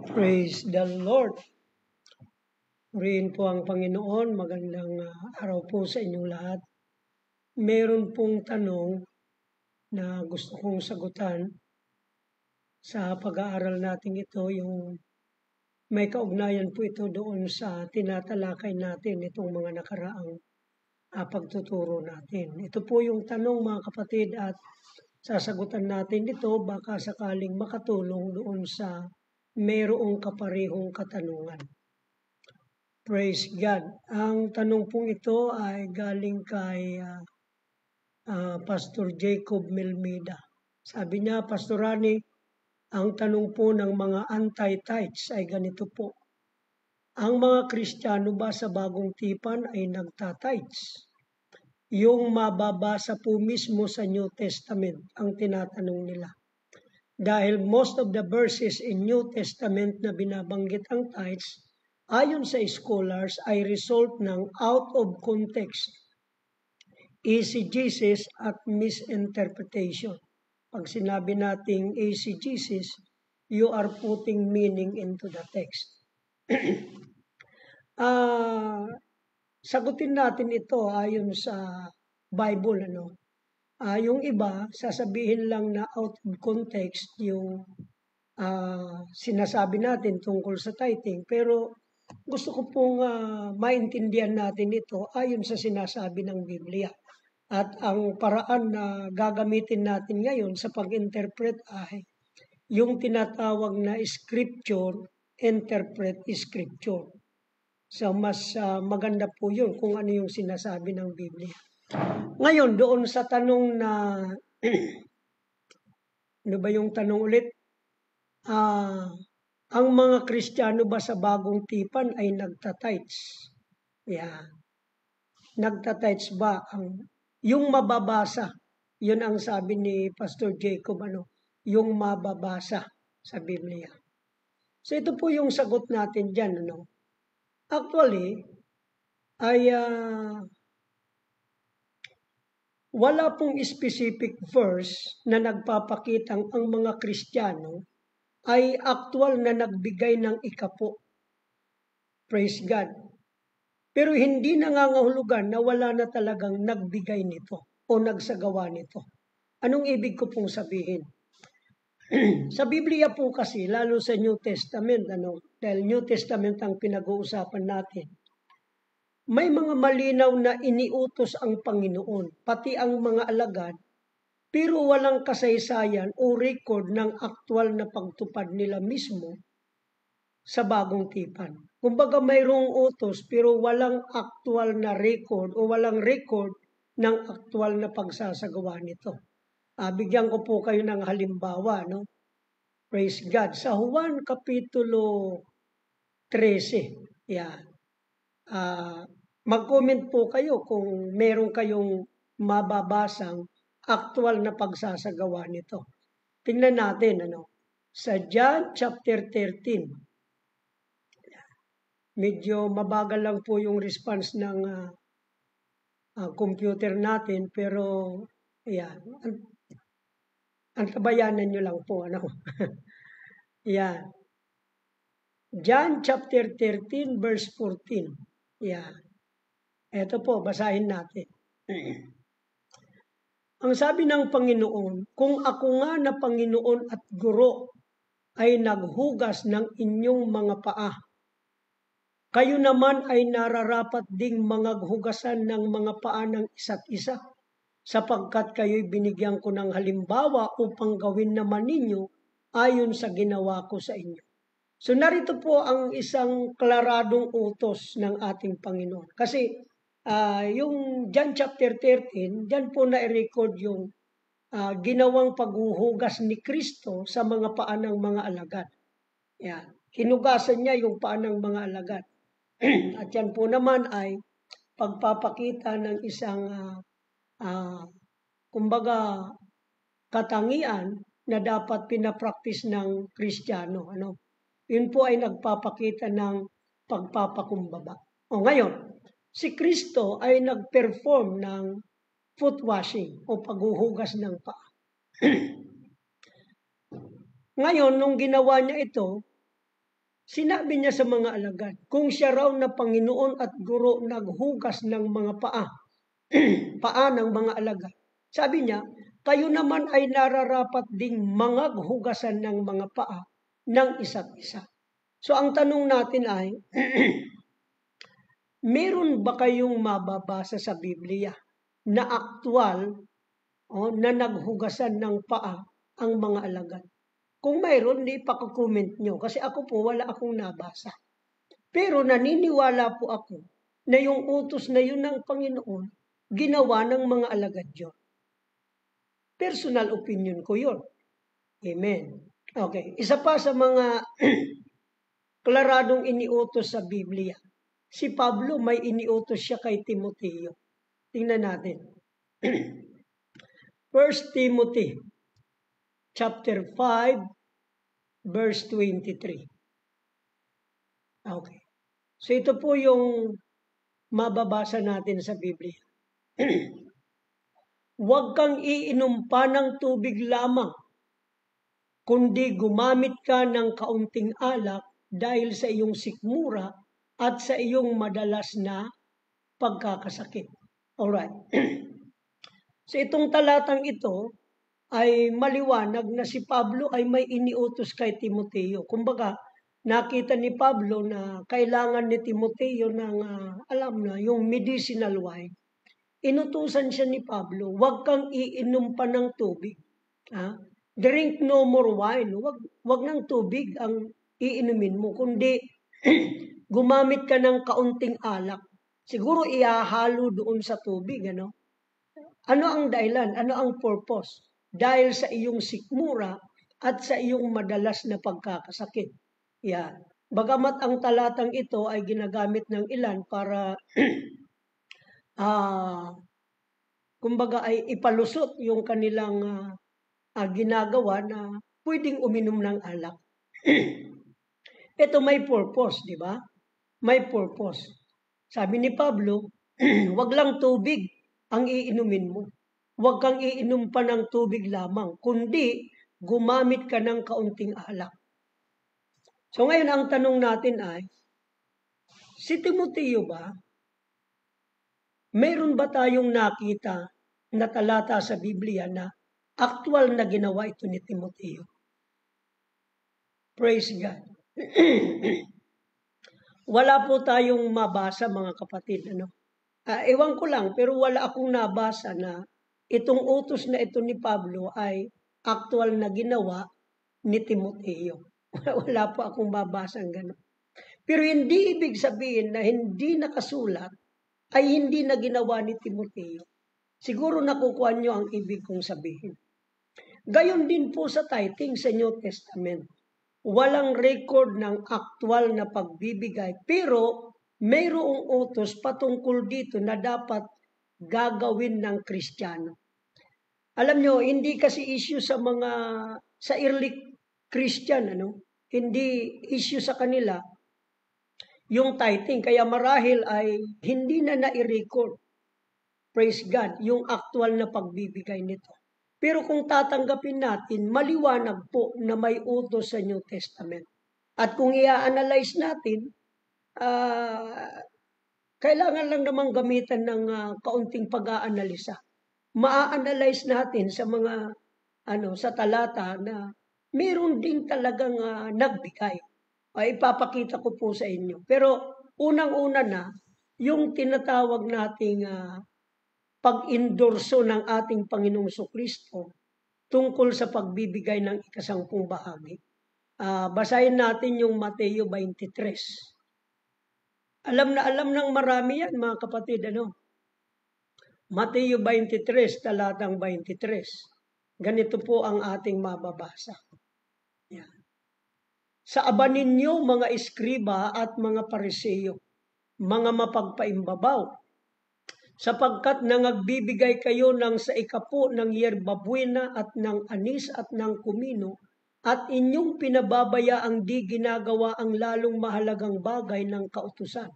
Praise the Lord. Purihin po ang Panginoon. Magandang araw po sa inyong lahat. Meron pong tanong na gusto kong sagutan sa pag-aaral natin ito. Yung may kaugnayan po ito doon sa tinatalakay natin itong mga nakaraang pagtuturo natin. Ito po yung tanong mga kapatid at sasagutan natin ito baka sakaling makatulong doon sa mayroong kaparehong katanungan. Praise God. Ang tanong pong ito ay galing kay Pastor Jacob Melmeda. Sabi niya, Pastor Rani, ang tanong po ng mga anti-tithes ay ganito po. Ang mga Kristiyano ba sa bagong tipan ay nagta-tithes? Yung mababasa po mismo sa New Testament ang tinatanong nila. Dahil most of the verses in New Testament na binabanggit ang tithes, ayon sa scholars, ay result ng out of context, eisegesis at misinterpretation. Pag sinabi nating eisegesis, you are putting meaning into the text. Sagutin natin ito ayon sa Bible. Yung iba, sasabihin lang na out of context yung sinasabi natin tungkol sa tithing. Pero gusto ko pong maintindihan natin ito ayon sa sinasabi ng Biblia. At ang paraan na gagamitin natin ngayon sa pag-interpret ay yung tinatawag na scripture, interpret scripture. So mas maganda po yun kung ano yung sinasabi ng Biblia. Ngayon, doon sa tanong na, ano ba yung tanong ulit? Ang mga Kristiyano ba sa bagong tipan ay nagta-tithes? Yeah. Nagta-tithes ba? Yung mababasa, yun ang sabi ni Pastor Jacob, yung mababasa sa Biblia. So ito po yung sagot natin dyan. Actually, ay wala pong specific verse na nagpapakitang ang mga Kristiyano ay actual na nagbigay ng ikapo. Praise God. Pero hindi nangangahulugan na wala na talagang nagbigay nito o nagsagawa nito. Anong ibig ko pong sabihin? Sa Biblia po kasi, lalo sa New Testament, dahil New Testament ang pinag-uusapan natin, may mga malinaw na iniutos ang Panginoon, pati ang mga alagad, pero walang kasaysayan o record ng aktwal na pagtupad nila mismo sa bagong tipan. Kumbaga mayroong utos pero walang aktwal na record o walang record ng aktwal na pagsasagawa nito. Bigyan ko po kayo ng halimbawa. Praise God. Sa Juan Kapitulo 13, yan. Mag-comment po kayo kung meron kayong mababasang aktwal na pagsasagawa nito. Tingnan natin, sa John chapter 13, medyo mabagal lang po yung response ng computer natin, pero yan, antabayanan nyo lang po, yan. John chapter 13 verse 14. Yan. Ito po, basahin natin. Ang sabi ng Panginoon, kung ako nga na Panginoon at Guro ay naghugas ng inyong mga paa, kayo naman ay nararapat ding mangaghugasan ng mga paa ng isa't isa, sapagkat kayo'y binigyan ko ng halimbawa upang gawin naman ninyo ayon sa ginawa ko sa inyo. So narito po ang isang klaradong utos ng ating Panginoon. Kasi yung John chapter 13, dyan po na-record yung ginawang paghuhugas ni Kristo sa mga paa ng mga alagad. Yan. Hinugasan niya yung paa ng mga alagad. At yan po naman ay pagpapakita ng isang kumbaga katangian na dapat pinapraktis ng Kristiyano. Yun po ay nagpapakita ng pagpapakumbaba. Ngayon, si Kristo ay nag-perform ng foot washing o paghuhugas ng paa. Ngayon, nung ginawa niya ito, Sinabi niya sa mga alagad, kung siya raw na Panginoon at Guro naghugas ng mga paa, paa ng mga alagad. Sabi niya, kayo naman ay nararapat ding mangaghugasan ng mga paa ng isa't isa. So ang tanong natin ay, meron ba kayong mababasa sa Biblia na aktwal na naghugasan ng paa ang mga alagad? Kung mayroon, di pako-comment nyo. Kasi ako po, wala akong nabasa. Pero naniniwala po ako na yung utos na yun ng Panginoon, ginawa ng mga alagad yun. Personal opinion ko yun. Amen. Okay. Isa pa sa mga klaradong iniutos sa Biblia. Si Pablo, may iniutos siya kay Timoteo. Tingnan natin. 1 Timothy chapter 5, verse 23. Okay. So ito po yung mababasa natin sa Biblia. Huwag kang iinom pa ng tubig lamang, kundi gumamit ka ng kaunting alak dahil sa iyong sikmura at sa iyong madalas na pagkakasakit. Alright. So itong talatang ito ay maliwanag na si Pablo ay may iniutos kay Timoteo. Kumbaga, nakita ni Pablo na kailangan ni Timoteo ng, alam na, yung medicinal wine. Inutusan siya ni Pablo, huwag kang iinom pa ng tubig. Drink no more wine. Huwag ng tubig ang iinumin mo, kundi gumamit ka ng kaunting alak. Siguro ihahalo doon sa tubig, ano? Ano ang dahilan? Ano ang purpose? Dahil sa iyong sikmura at sa iyong madalas na pagkakasakit. Yan. Bagamat ang talatang ito ay ginagamit ng ilan para kumbaga ay ipalusot yung kanilang ginagawa na pwedeng uminom ng alak. Ito may purpose, di ba? May purpose. Sabi ni Pablo, wag lang tubig ang iinumin mo. Huwag kang iinom pa ng tubig lamang, kundi gumamit ka ng kaunting alak. So ngayon ang tanong natin ay, si Timoteo ba, mayroon ba tayong nakita na talata sa Biblia na aktwal na ginawa ito ni Timoteo? Praise God. Wala po tayong mabasa mga kapatid, ano? Ewan ko lang, pero wala akong nabasa na itong utos na ito ni Pablo ay aktwal na ginawa ni Timoteo. Wala po akong babasang gano'n. Pero hindi ibig sabihin na hindi nakasulat ay hindi na ginawa ni Timoteo. Siguro nakukuha nyo ang ibig kong sabihin. Gayon din po sa tithing sa New Testament. Walang record ng aktwal na pagbibigay, pero mayroong utos patungkol dito na dapat gagawin ng Kristiyano. Alam nyo, hindi kasi issue sa early Christian, ano? Hindi issue sa kanila yung tithing. Kaya marahil ay hindi na nai-record, praise God, yung aktwal na pagbibigay nito. Pero kung tatanggapin natin, maliwanag po na may utos sa New Testament. At kung i-analyze natin, kailangan lang namang gamitan ng kaunting pag-aanalisa. Ma-analyze natin sa mga sa talata na meron din talagang nagbigay. Ipapakita ko po sa inyo. Pero unang-una na, yung tinatawag nating pag-endorso ng ating Panginoong Kristo tungkol sa pagbibigay ng ikasampung bahagi. Basahin natin yung Mateo 23. Alam ng marami yan, mga kapatid, ano? Mateo 23, talatang 23. Ganito po ang ating mababasa. Yan. Sa aba ninyo, mga eskriba at mga pariseyo, mga mapagpaimbabaw, sapagkat nangagbibigay kayo ng sa ikapo ng yerbabuena at ng anis at ng kumino, at inyong pinababaya ang di ginagawa ang lalong mahalagang bagay ng kautusan,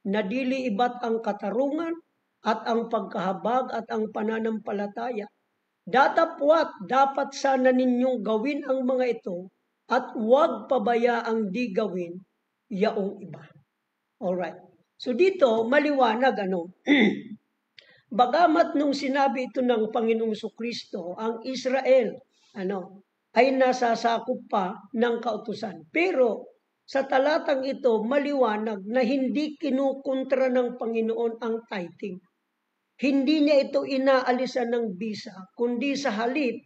na dili iba't ang katarungan at ang pagkahabag at ang pananampalataya. Datapwat dapat sana ninyong gawin ang mga ito at huwag pabaya ang di gawin yaong iba. Alright. So dito, maliwanag bagamat nung sinabi ito ng Panginoong Kristo, ang Israel, ay nasasakop pa ng kautusan. Pero sa talatang ito, maliwanag na hindi kinukontra ng Panginoon ang tithing. Hindi niya ito inaalisan ng bisa, kundi sa halip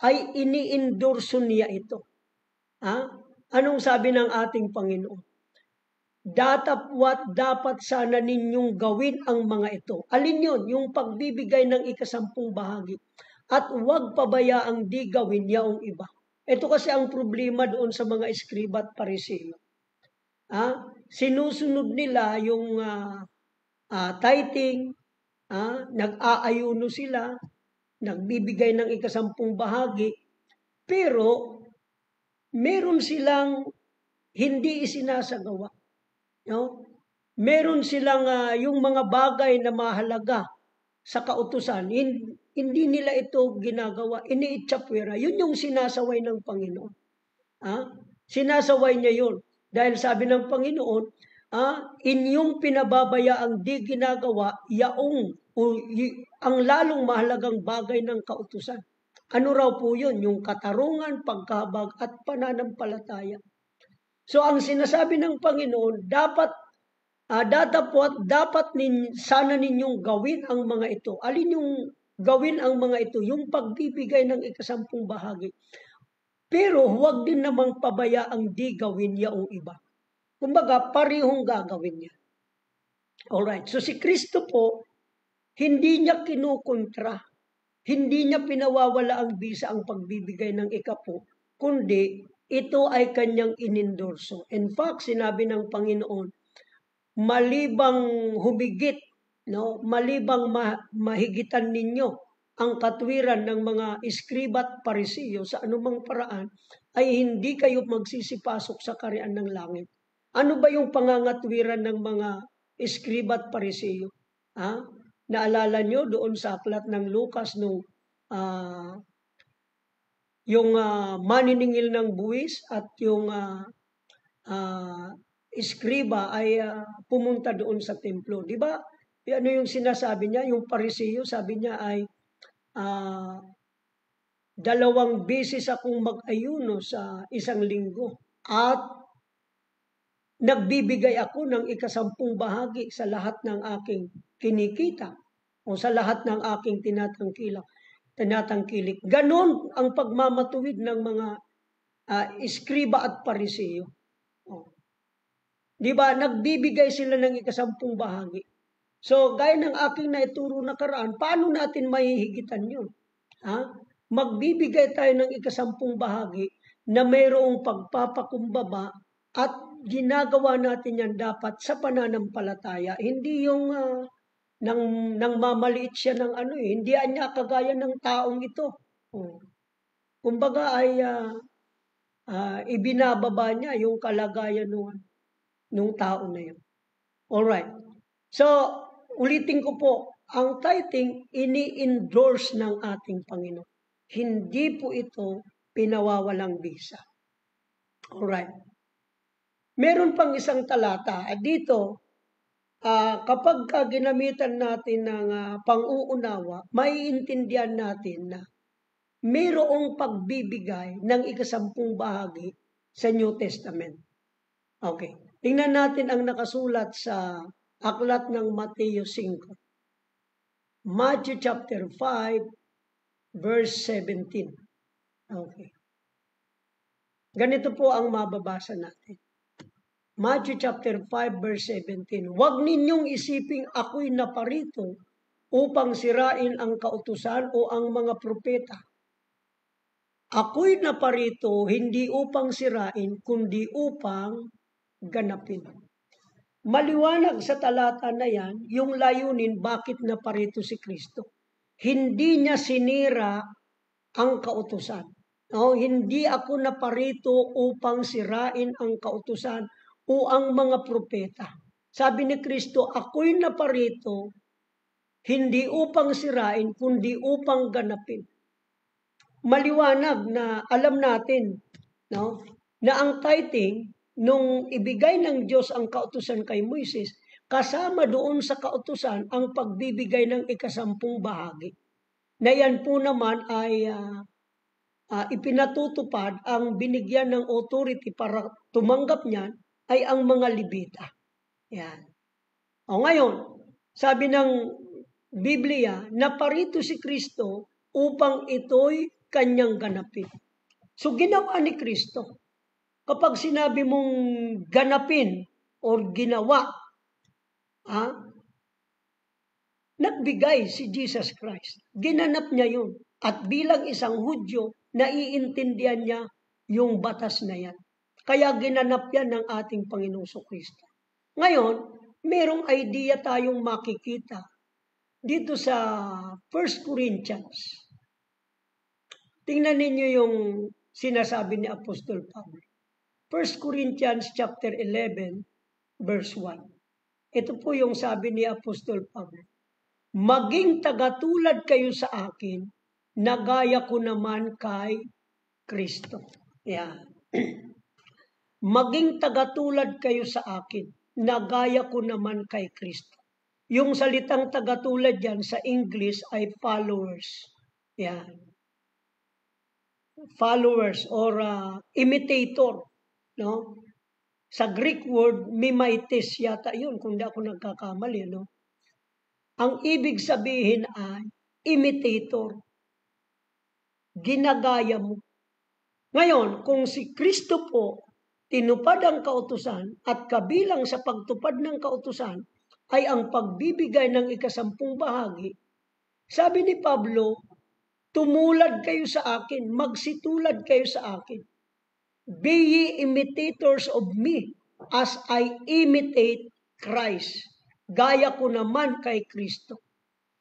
ay ini-endorso niya ito. Anong sabi ng ating Panginoon? Dapat sana ninyong gawin ang mga ito. Alin yun? Yung pagbibigay ng ikasampung bahagi. At huwag pabayaang di gawin yaong iba. Ito kasi ang problema doon sa mga eskriba at pariseo. Sinusunod nila yung tithing, nag-aayuno sila, nagbibigay ng ikasampung bahagi, pero meron silang hindi isinasagawa. Meron silang yung mga bagay na mahalaga sa kautusan, hindi nila ito ginagawa, iniitsapwera. Yun yung sinasaway ng Panginoon. Sinasaway niya yun. Dahil sabi ng Panginoon, inyong pinababaya ang di ginagawa, ang lalong mahalagang bagay ng kautusan. Ano raw po yun? Yung katarungan, pagkabag, at pananampalataya. So ang sinasabi ng Panginoon, sana ninyong gawin ang mga ito. Alin yung gawin ang mga ito? Yung pagbibigay ng ikasampung bahagi. Pero huwag din namang pabayaang di gawin yaong iba. Kumbaga, parehong gagawin niya. Alright, so si Kristo po, hindi niya kinukontra. Hindi niya pinawawala ang bisa ang pagbibigay ng ikapo, kundi ito ay kanyang inendorso. In fact, sinabi ng Panginoon, malibang humigit, malibang mahigitan ninyo ang katwiran ng mga eskriba at pariseo sa anumang paraan, ay hindi kayo magsisipasok sa kaharian ng langit. Ano ba yung pangangatwiran ng mga eskriba at pariseo? Naalala nyo doon sa aklat ng Lucas nung yung maniningil ng buwis at yung eskriba ay pumunta doon sa templo. Di ba? Ano yung sinasabi niya? Yung pariseo, sabi niya ay 2 beses akong mag-ayuno sa isang linggo at nagbibigay ako ng ikasampung bahagi sa lahat ng aking kinikita o sa lahat ng aking tinatangkilik. Ganon ang pagmamatuwid ng mga eskriba at pariseo. Di ba? Nagbibigay sila ng ikasampung bahagi. So, gaya ng aking naituro na karaan, paano natin mahihigitan yun? Magbibigay tayo ng ikasampung bahagi na mayroong pagpapakumbaba at ginagawa natin yan dapat sa pananampalataya. Hindi yung nang mamaliit siya ng hindi niya kagaya ng taong ito. Kumbaga ay ibinababa niya yung kalagayan nung tao na yun. Alright. So, ulitin ko po, ang tithing ini-endorse ng ating Panginoon. Hindi po ito pinawawalang bisa. Alright. Meron pang isang talata. Dito, kapag ginamitan natin ng pang-uunawa, maiintindihan natin na mayroong pagbibigay ng ikasampung bahagi sa New Testament. Okay. Tingnan natin ang nakasulat sa aklat ng Mateo 5. Matthew chapter 5, verse 17. Okay. Ganito po ang mababasa natin. Matthew chapter 5, verse 17. Huwag ninyong isiping ako'y naparito upang sirain ang kautusan o ang mga propeta. Ako'y naparito hindi upang sirain, kundi upang ganapin. Maliwanag sa talata na yan, yung layunin bakit naparito si Kristo. Hindi niya sinira ang kautusan. Hindi ako naparito upang sirain ang kautusan o ang mga propeta. Sabi ni Kristo, ako'y naparito hindi upang sirain, kundi upang ganapin. Maliwanag na alam natin na ang tithing nung ibigay ng Diyos ang kautusan kay Moises, kasama doon sa kautusan ang pagbibigay ng ikasampung bahagi. Na yan po naman ay ipinatutupad, ang binigyan ng authority para tumanggap niyan ay ang mga Levita. Yan. O ngayon, sabi ng Biblia, naparito si Kristo upang ito'y kanyang ganapin. So ginawa ni Kristo. Kapag sinabi mong ganapin o ginawa, nagbigay si Jesus Christ. Ginanap niya yun. At bilang isang Hudyo, naiintindihan niya yung batas na yan. Kaya ginanap yan ng ating Panginoong Kristo. Ngayon, merong idea tayong makikita dito sa 1 Corinthians. Tingnan ninyo yung sinasabi ni Apostol Pablo. 1 Corinthians chapter 11, verse 1. Ito po yung sabi ni Apostol Pablo. Maging tagatulad kayo sa akin, nagaya ko naman kay Kristo. Yan. Maging tagatulad kayo sa akin, nagaya ko naman kay Kristo. Yung salitang tagatulad yan sa English ay followers. Yan. Followers or imitator. No? Sa Greek word, mimetes yata yun, kung di ako nagkakamali. No? Ang ibig sabihin ay imitator. Ginagaya mo. Ngayon, kung si Kristo po tinupad ang kautusan at kabilang sa pagtupad ng kautusan ay ang pagbibigay ng ikasampung bahagi, sabi ni Pablo, tumulad kayo sa akin, magsitulad kayo sa akin. Be ye imitators of me as I imitate Christ. Gaya ko naman kay Kristo.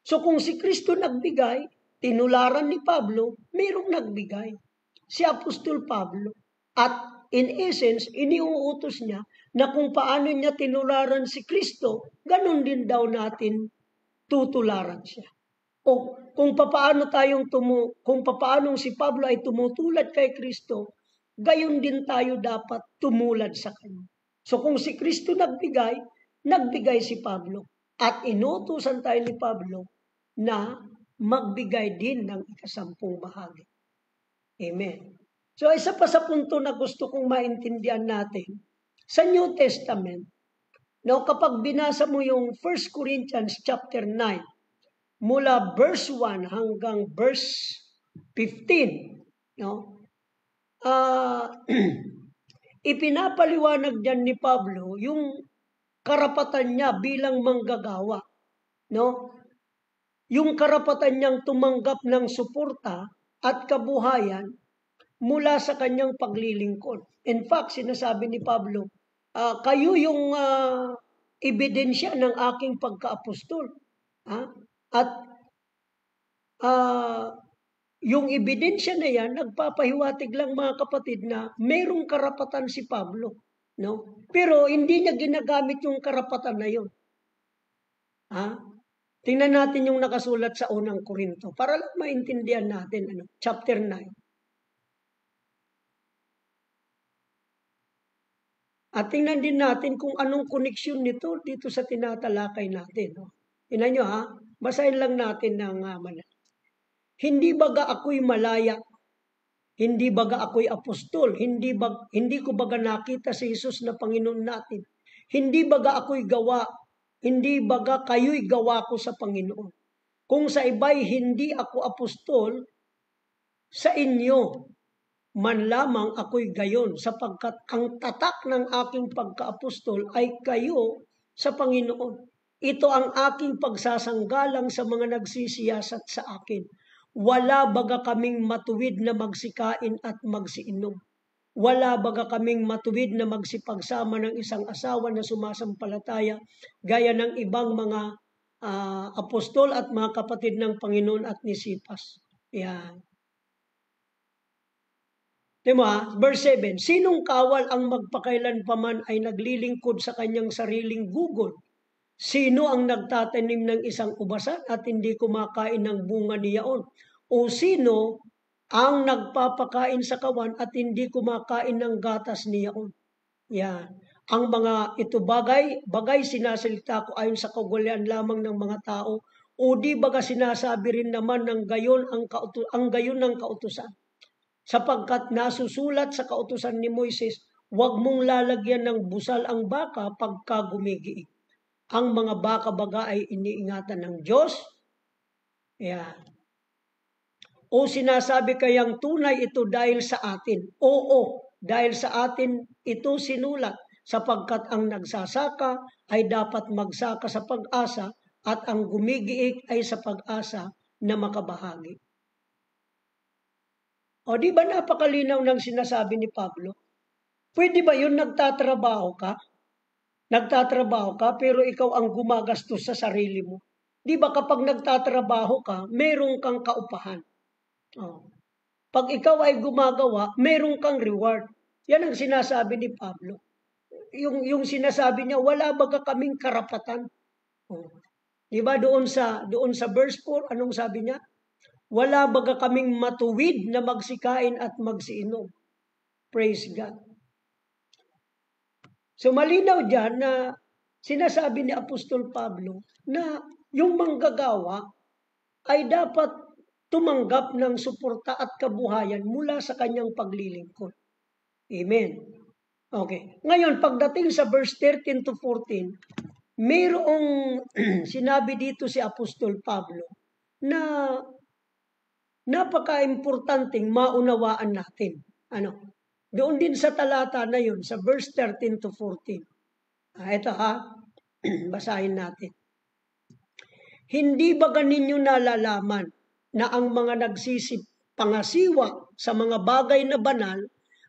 So kung si Kristo nagbigay, tinularan ni Pablo, mayroong nagbigay. Si Apostol Pablo. At in essence, iniuutos niya na kung paano niya tinularan si Kristo, ganun din daw natin tutularan siya. O kung paano si Pablo ay tumutulad kay Kristo, gayon din tayo dapat tumulad sa kanya. So kung si Kristo nagbigay si Pablo. At inutusan tayo ni Pablo na magbigay din ng ikasampung bahagi. Amen. So isa pa sa punto na gusto kong maintindihan natin, sa New Testament, no, kapag binasa mo yung 1 Corinthians chapter 9, mula verse 1 hanggang verse 15, no, ipinapaliwanag dyan ni Pablo yung karapatan niya bilang manggagawa. No? Yung karapatan niyang tumanggap ng suporta at kabuhayan mula sa kanyang paglilingkod. In fact, sinasabi ni Pablo, kayo yung ebidensya ng aking pagka-apostol. At yung ebidensya na yan, nagpapahiwatig lang mga kapatid na mayroong karapatan si Pablo. No? Pero hindi niya ginagamit yung karapatan na yun. Tingnan natin yung nakasulat sa unang Korinto para lang maintindihan natin. Chapter 9. At tingnan din natin kung anong koneksyon nito dito sa tinatalakay natin. No? Tingnan nyo basahin lang natin ng Hindi baga ako'y malaya? Hindi baga ako'y apostol? Hindi ko baga nakita si Jesus na Panginoon natin? Hindi baga ako'y gawa? Hindi baga kayo'y gawa ko sa Panginoon? Kung sa iba'y hindi ako apostol, sa inyo man lamang ako'y gayon, sapagkat ang tatak ng aking pagka-apostol ay kayo sa Panginoon. Ito ang aking pagsasanggalang sa mga nagsisiyasat sa akin. Wala baga kaming matuwid na magsikain at magsiinom. Wala baga kaming matuwid na magsipagsama ng isang asawa na sumasampalataya gaya ng ibang mga apostol at mga kapatid ng Panginoon at ni Sipas. Yan. Diba? Verse 7, sinong kawal ang magpakailanpaman ay naglilingkod sa kanyang sariling gugol? Sino ang nagtatanim ng isang ubasan at hindi kumakain ng bunga niyaon? O sino ang nagpapakain sa kawan at hindi kumakain ng gatas niyaon? Yan. Ang mga ito bagay sinasalita ko ayon sa kaguluhan lamang ng mga tao, o di baga sinasabi rin naman ng gayon ang gayon ng kautusan. Sapagkat nasusulat sa kautusan ni Moises, huwag mong lalagyan ng busal ang baka pagka gumigiig. Ang mga baka baga ay iniingatan ng Diyos. Yan. O sinasabi kayang tunay ito dahil sa atin? Oo, dahil sa atin ito sinulat, sapagkat ang nagsasaka ay dapat magsaka sa pag-asa at ang gumigiik ay sa pag-asa na makabahagi. O di ba napakalinaw ng sinasabi ni Pablo? Pwede ba yun nagtatrabaho ka? Nagtatrabaho ka pero ikaw ang gumagastos sa sarili mo. Di ba kapag nagtatrabaho ka, meron kang kaupahan. Oh. Pag ikaw ay gumagawa, meron kang reward. Yan ang sinasabi ni Pablo. Yung sinasabi niya, wala baga kaming karapatan. Oh. Di ba doon sa verse 4, anong sabi niya? Wala baga kaming matuwid na magsikain at magsiinom. Praise God. So malinaw diyan na sinasabi ni Apostol Pablo na yung manggagawa ay dapat tumanggap ng suporta at kabuhayan mula sa kanyang paglilingkod. Amen. Okay. Ngayon, pagdating sa verse 13 to 14, mayroong sinabi dito si Apostol Pablo na napaka-importanting maunawaan natin. Ano? Doon din sa talata na yun, sa verse 13 to 14. Ito basahin natin. Hindi ba ninyo nalalaman na ang mga nagsisipangasiwa sa mga bagay na banal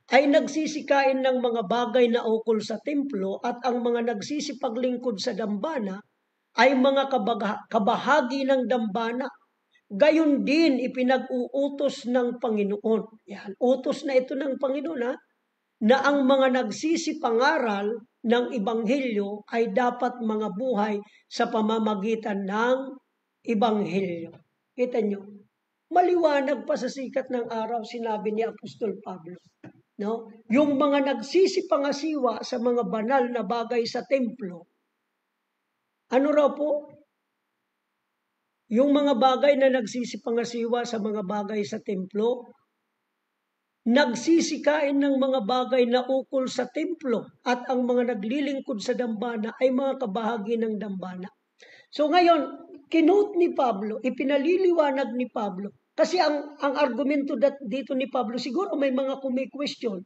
ay nagsisikain ng mga bagay na ukol sa templo at ang mga nagsisipaglingkod sa dambana ay mga kabahagi ng dambana. Gayon din ipinag-uutos ng Panginoon. Yan, utos na ito ng Panginoon na ang mga nagsisipangaral ng Ebanghelyo ay dapat mga buhay sa pamamagitan ng Ebanghelyo. Kita nyo, maliwanag pa sa sikat ng araw sinabi ni Apostol Pablo. No? Yung mga nagsisipangasiwa sa mga banal na bagay sa templo, ano raw po? Yung mga bagay na nagsisipangasiwa sa mga bagay sa templo, nagsisikain ng mga bagay na ukol sa templo at ang mga naglilingkod sa dambana ay mga kabahagi ng dambana. So ngayon, kinote ni Pablo, ipinaliliwanag ni Pablo, kasi ang argumento dito ni Pablo, siguro may mga kumi-question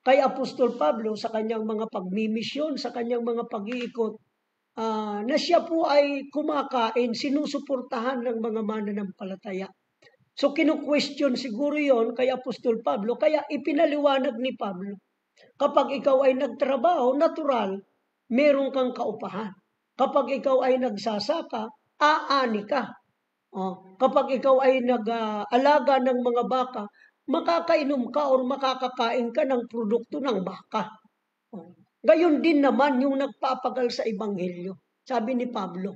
kay Apostol Pablo sa kanyang mga pagmimisyon, sa kanyang mga pag-iikot, na siya po ay kumakain, sinusuportahan ng mga mananampalataya. So kinu-question siguro yon kay Apostol Pablo, kaya ipinaliwanag ni Pablo. Kapag ikaw ay nagtrabaho, natural, meron kang kaupahan. Kapag ikaw ay nagsasaka, aani ka. Kapag ikaw ay nag-alaga ng mga baka, makakainom ka o makakakain ka ng produkto ng baka. Gayon din naman yung nagpapagal sa Ebanghelyo. Sabi ni Pablo,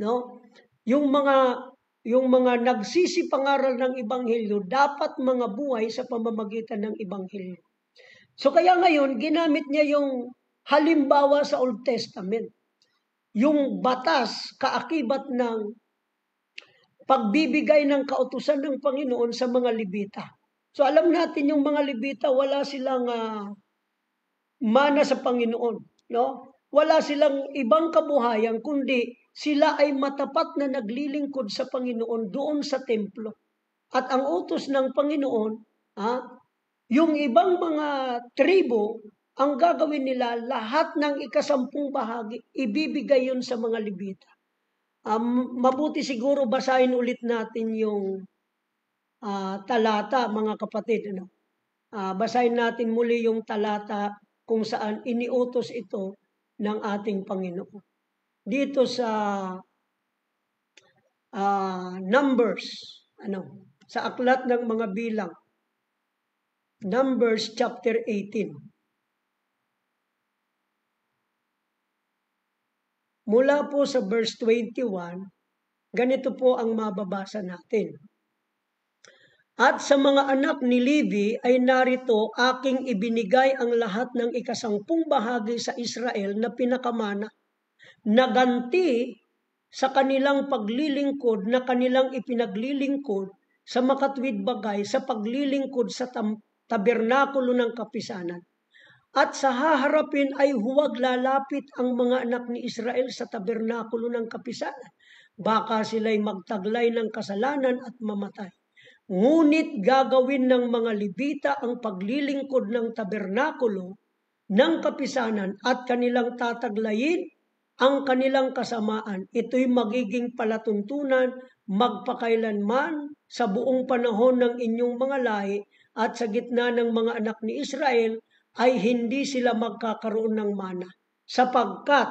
no? Yung mga nagsisipangaral ng Ebanghelyo dapat mga buhay sa pamamagitan ng Ebanghelyo. So kaya ngayon, ginamit niya yung halimbawa sa Old Testament. Yung batas, kaakibat ng pagbibigay ng kautusan ng Panginoon sa mga Levita. So alam natin yung mga Levita, wala silang mana sa Panginoon. No? Wala silang ibang kabuhayan, kundi sila ay matapat na naglilingkod sa Panginoon doon sa templo. At ang utos ng Panginoon, yung ibang mga tribo, ang gagawin nila, lahat ng 10 bahagi, ibibigay yun sa mga Levita. Mabuti siguro basahin ulit natin yung talata, mga kapatid. Ano? Basahin natin muli yung talata kung saan iniutos ito ng ating Panginoon. Dito sa Numbers, sa aklat ng mga bilang, Numbers chapter 18. Mula po sa verse 21, ganito po ang mababasa natin. At sa mga anak ni Levi ay narito aking ibinigay ang lahat ng ikasampung bahagi sa Israel na pinakamana, na ganti sa kanilang paglilingkod na kanilang ipinaglilingkod sa makatwid bagay sa paglilingkod sa tabernakulo ng kapisanan. At sa haharapin ay huwag lalapit ang mga anak ni Israel sa tabernakulo ng kapisanan. Baka sila'y magtaglay ng kasalanan at mamatay. Ngunit gagawin ng mga Levita ang paglilingkod ng tabernakulo ng kapisanan at kanilang tataglayin ang kanilang kasamaan. Ito'y magiging palatuntunan magpakailanman sa buong panahon ng inyong mga lahi at sa gitna ng mga anak ni Israel ay hindi sila magkakaroon ng mana. Sapagkat,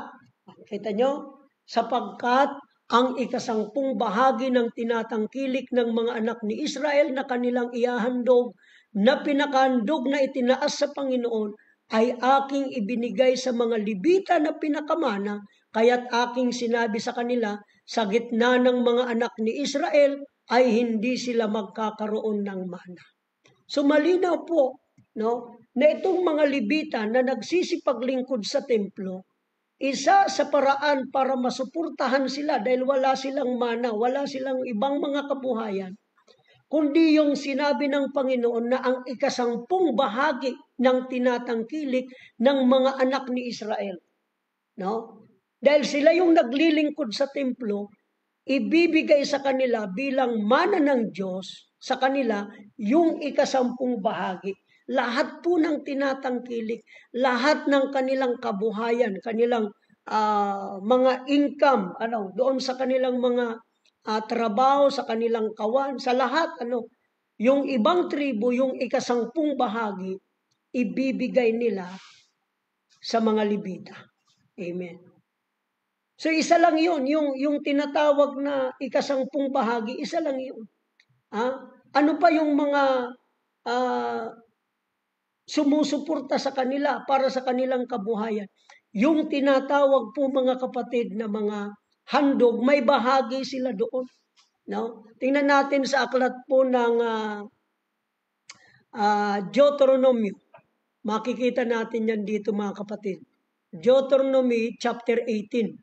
kita nyo? Sapagkat ang ikasampung bahagi ng tinatangkilik ng mga anak ni Israel na kanilang ihahandog, na pinakahandog na itinaas sa Panginoon, ay aking ibinigay sa mga Levita na pinakamana, kaya't aking sinabi sa kanila, sa gitna ng mga anak ni Israel, ay hindi sila magkakaroon ng mana. So malinaw po, no, na itong mga Levita na nagsisipaglingkod sa templo, isa sa paraan para masuportahan sila dahil wala silang mana, wala silang ibang mga kabuhayan, kundi yung sinabi ng Panginoon na ang ikasampung bahagi ng tinatangkilik ng mga anak ni Israel. No? Dahil sila yung naglilingkod sa templo, ibibigay sa kanila bilang mana ng Diyos sa kanila yung ikasampung bahagi. Lahat po ng tinatangkilik, lahat ng kanilang kabuhayan, kanilang mga income, doon sa kanilang mga trabaho, sa kanilang kawan, sa lahat, yung ibang tribo, yung ikasampung bahagi, ibibigay nila sa mga Levita. Amen. So isa lang yun, yung tinatawag na ikasampung bahagi, isa lang yun. Ano pa yung mga sumusuporta sa kanila para sa kanilang kabuhayan? Yung tinatawag po mga kapatid na mga handog, may bahagi sila doon. No? Tingnan natin sa aklat po ng Deuteronomy. Makikita natin yan dito mga kapatid. Deuteronomy chapter 18.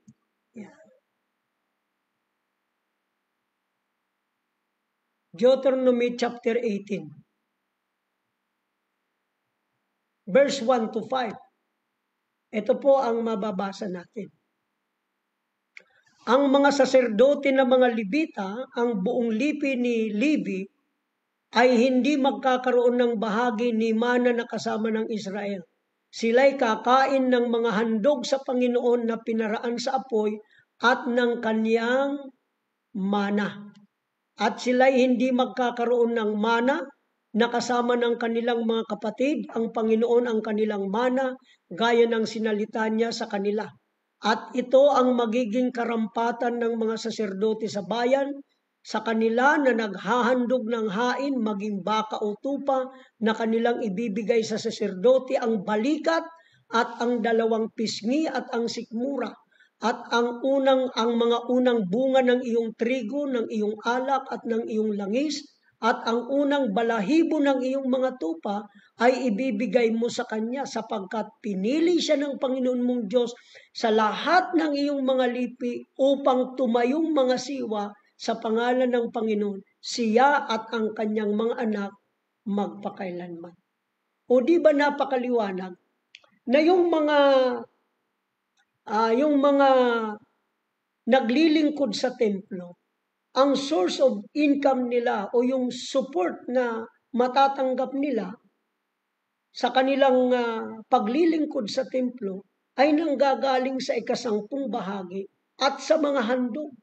Deuteronomy chapter 18. Verse 1 to 5. Ito po ang mababasa natin. Ang mga saserdote na mga Levita, ang buong lipi ni Levi, ay hindi magkakaroon ng bahagi ni mana na kasama ng Israel. Sila'y kakain ng mga handog sa Panginoon na pinaraan sa apoy at ng kanyang mana. At sila'y hindi magkakaroon ng mana na kasama ng kanilang mga kapatid. Ang Panginoon ang kanilang mana, gaya ng sinalita niya sa kanila. At ito ang magiging karampatan ng mga saserdote sa bayan, sa kanila na naghahandog ng hain, maging baka o tupa, na kanilang ibibigay sa saserdote ang balikat at ang dalawang pisngi at ang sikmura. At ang mga unang bunga ng iyong trigo, ng iyong alak at ng iyong langis, at ang unang balahibo ng iyong mga tupa ay ibibigay mo sa kanya sapagkat pinili siya ng Panginoon mong Diyos sa lahat ng iyong mga lipi upang tumayong mga siwa sa pangalan ng Panginoon, siya at ang kanyang mga anak magpakailanman. O di ba napakaliwanag na yung mga naglilingkod sa templo, ang source of income nila o yung support na matatanggap nila sa kanilang paglilingkod sa templo ay nanggagaling sa ikasampung bahagi at sa mga handog.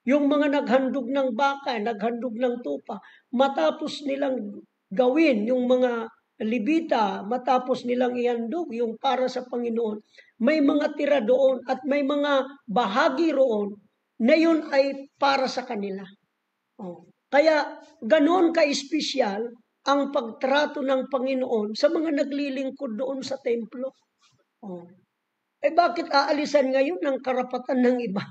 Yung mga naghandog ng baka, naghandog ng tupa, matapos nilang gawin yung mga Levita, matapos nilang ihandog yung para sa Panginoon, may mga tira doon at may mga bahagi roon na yun ay para sa kanila. Kaya ganoon ka-espesyal ang pagtrato ng Panginoon sa mga naglilingkod doon sa templo. Bakit aalisan ngayon ng karapatan ng iba?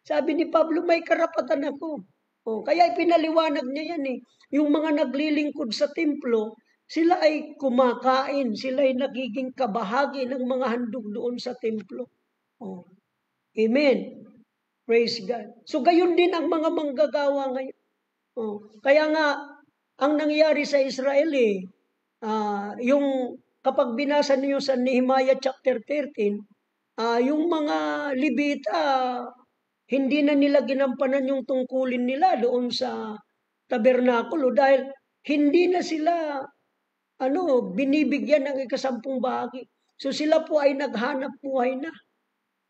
Sabi ni Pablo, may karapatan ako. Kaya ipinaliwanag niya yan eh. Yung mga naglilingkod sa templo, sila ay kumakain, sila ay nagiging kabahagi ng mga handog doon sa templo. Amen. Praise God. So gayon din ang mga manggagawa ngayon. Kaya nga, ang nangyari sa Israel yung kapag binasa niyo sa Nehemiah chapter 13, yung mga Levita, hindi na nila ginampanan yung tungkulin nila doon sa tabernakulo dahil hindi na sila binibigyan ng ikasampung bahagi. So sila po ay naghanap buhay na.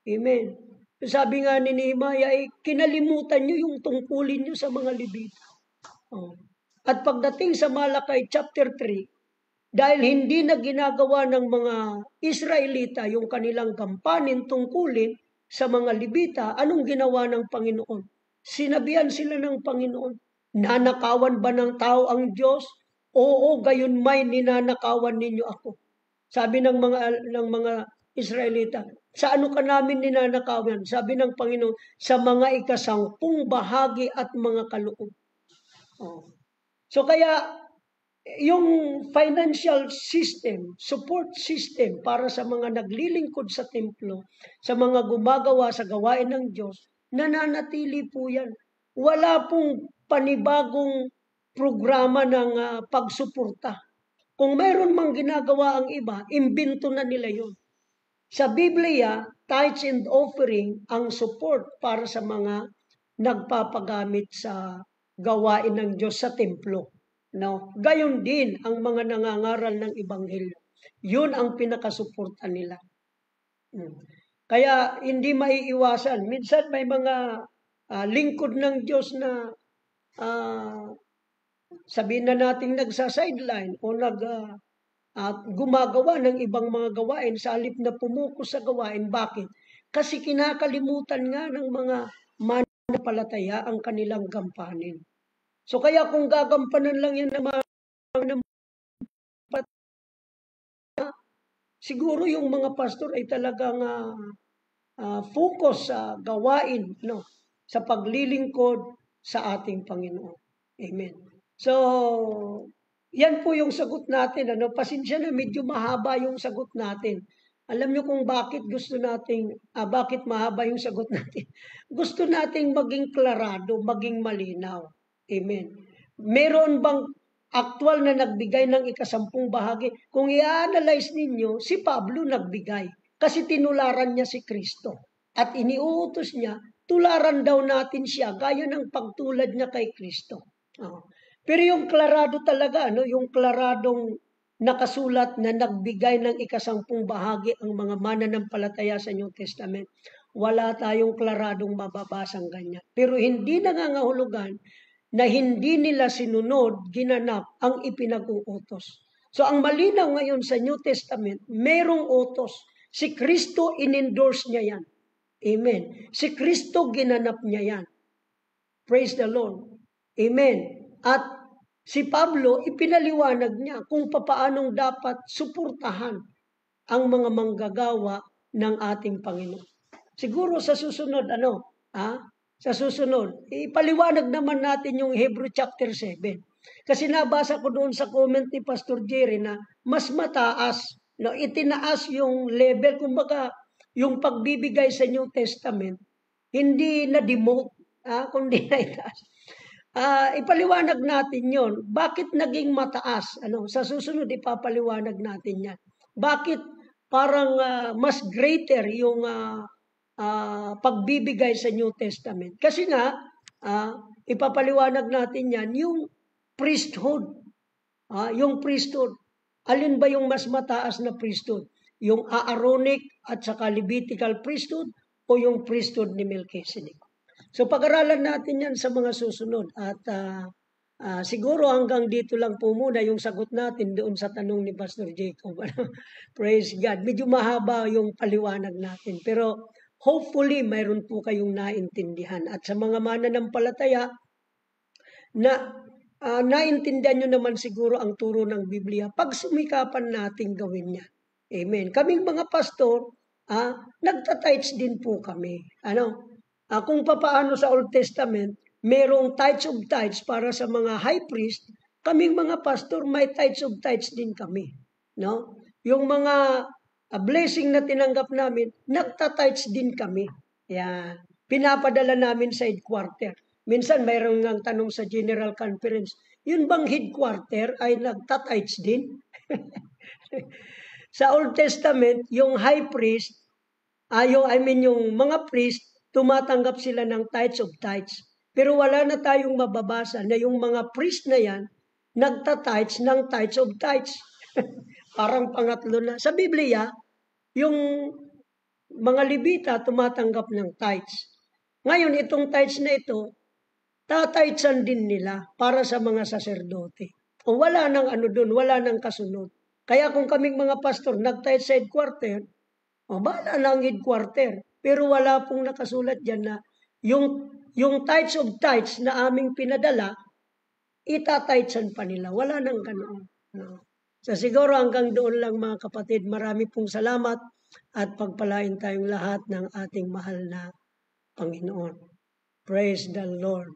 Amen. Sabi nga ni Nehemiah, kinalimutan nyo yung tungkulin nyo sa mga Levita. At pagdating sa Malakay chapter 3, dahil hindi na ginagawa ng mga Israelita yung kanilang gampanin, tungkulin sa mga Levita, anong ginawa ng Panginoon? Sinabihan sila ng Panginoon, nanakawan ba ng tao ang Diyos? Oo, gayon may ninanakawan ninyo ako. Sabi ng mga Israelita, sa ano ka namin ninanakawan? Sabi ng Panginoon, sa mga ikasampung bahagi at mga kaloob. So kaya, yung financial system, support system para sa mga naglilingkod sa templo, sa mga gumagawa sa gawain ng Diyos, nananatili po yan. Wala pong panibagong programa ng pagsuporta. Kung mayroon mang ginagawa ang iba, imbento na nila yun. Sa Biblia, tithes and offering ang support para sa mga nagpapagamit sa gawain ng Diyos sa templo. No, gayon din ang mga nangangaral ng ebanghelyo. Yun ang pinakasuporta nila. Kaya hindi maiiwasan. Minsan may mga lingkod ng Diyos na sabihin na nating nagsa-sideline o gumagawa ng ibang mga gawain sa halip na pumuko sa gawain. Bakit? Kasi kinakalimutan nga ng mga mananampalataya ang kanilang gampanin. So kaya kung gagampanan lang yan naman, siguro yung mga pastor ay talagang focus sa gawain, sa paglilingkod sa ating Panginoon. Amen. So, yan po yung sagot natin. Pasensya na, medyo mahaba yung sagot natin. Alam niyo kung bakit bakit mahaba yung sagot natin? Gusto nating maging klarado, maging malinaw. Amen. Meron bang aktual na nagbigay ng ikasampung bahagi? Kung i-analyze ninyo, si Pablo nagbigay. Kasi tinularan niya si Kristo. At iniuutos niya, tularan daw natin siya, gaya ng pagtulad niya kay Kristo. Pero yung klarado talaga, yung klaradong nakasulat na nagbigay ng ikasampung bahagi ang mga mananampalataya sa New Testament, wala tayong klaradong mababasang ganyan. Pero hindi nangangahulugan na hindi nila sinunod, ginanap ang ipinag-uutos. So ang malinaw ngayon sa New Testament, merong utos. Si Kristo in-endorse niya yan. Amen. Si Kristo ginanap niya yan. Praise the Lord. Amen. At si Pablo, ipinaliwanag niya kung papaanong dapat suportahan ang mga manggagawa ng ating Panginoon. Siguro sa susunod, sa susunod, ipaliwanag naman natin yung Hebrew chapter 7. Kasi nabasa ko doon sa comment ni Pastor Jerry na mas mataas, itinaas yung level, kumbaga yung pagbibigay sa New Testament, hindi na-demote, kundi na itaas. Ipaliwanag natin yon. Bakit naging mataas? Sa susunod, ipapaliwanag natin yan. Bakit parang mas greater yung pagbibigay sa New Testament? Kasi nga, ipapaliwanag natin yan, yung priesthood. Yung priesthood. Alin ba yung mas mataas na priesthood? Yung Aaronic at saka Levitical priesthood o yung priesthood ni Melchizedek? So pag-aralan natin yan sa mga susunod at siguro hanggang dito lang po muna yung sagot natin doon sa tanong ni Pastor Jacob. Praise God. Medyo mahaba yung paliwanag natin pero hopefully mayroon po kayong naintindihan. At sa mga mananampalataya na naintindihan nyo naman siguro ang turo ng Biblia pag sumikapan natin gawin yan. Amen. Kaming mga pastor, nagtatites din po kami. Kung papaano sa Old Testament, merong tithes of tithes para sa mga high priest, kaming mga pastor may tithes of tithes din kami. No? Yung mga blessing na tinanggap namin, nagta-tithes din kami. Yan. Pinapadala namin sa headquarter. Minsan mayroong ngang tanong sa General Conference, yun bang headquarter ay nagta-tithes din? Sa Old Testament, yung high priest, yung mga priest, tumatanggap sila ng tithes of tithes. Pero wala na tayong mababasa na yung mga priest na yan, nagta-tithes ng tithes of tithes. Parang pangatlo na. Sa Biblia, yung mga Levita tumatanggap ng tithes. Ngayon, itong tithes na ito, tatitsan din nila para sa mga saserdote. O wala nang ano doon, wala nang kasunod. Kaya kung kaming mga pastor nag-tithe sa headquarter, o bahala na ang headquarter. Pero wala pong nakasulat dyan na yung tithes of tithes na aming pinadala, itatitsan pa nila. Wala nang ganoon. No. So siguro hanggang doon lang mga kapatid. Marami pong salamat at pagpalain tayong lahat ng ating mahal na Panginoon. Praise the Lord.